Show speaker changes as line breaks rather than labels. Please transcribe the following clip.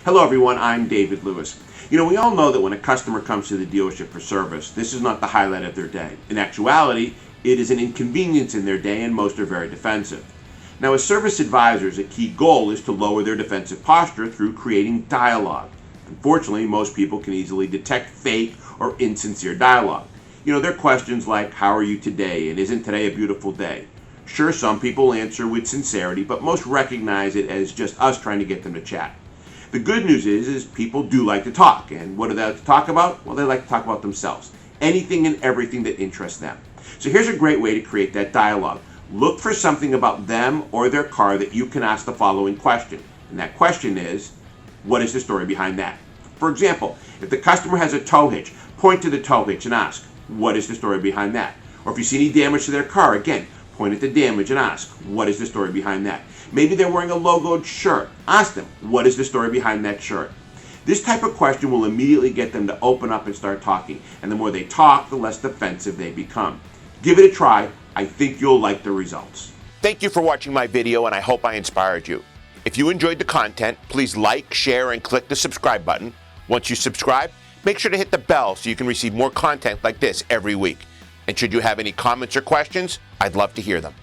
Hello everyone, I'm David Lewis. We all know that when a customer comes to the dealership for service, this is not the highlight of their day. In actuality, it is an inconvenience in their day and most are very defensive. Now, as service advisors, a key goal is to lower their defensive posture through creating dialogue. Unfortunately, most people can easily detect fake or insincere dialogue. They're questions like, how are you today? And isn't today a beautiful day? Sure, some people answer with sincerity, but most recognize it as just us trying to get them to chat. The good news is people do like to talk. And what do they like to talk about? Well, they like to talk about themselves. Anything and everything that interests them. So here's a great way to create that dialogue. Look for something about them or their car that you can ask the following question. And that question is, what is the story behind that? For example, if the customer has a tow hitch, point to the tow hitch and ask, what is the story behind that? Or if you see any damage to their car, again, point at the damage and ask, what is the story behind that? Maybe they're wearing a logoed shirt. Ask them, what is the story behind that shirt? This type of question will immediately get them to open up and start talking. And the more they talk, the less defensive they become. Give it a try. I think you'll like the results.
Thank you for watching my video, and I hope I inspired you. If you enjoyed the content, please like, share, and click the subscribe button. Once you subscribe, make sure to hit the bell so you can receive more content like this every week. And should you have any comments or questions, I'd love to hear them.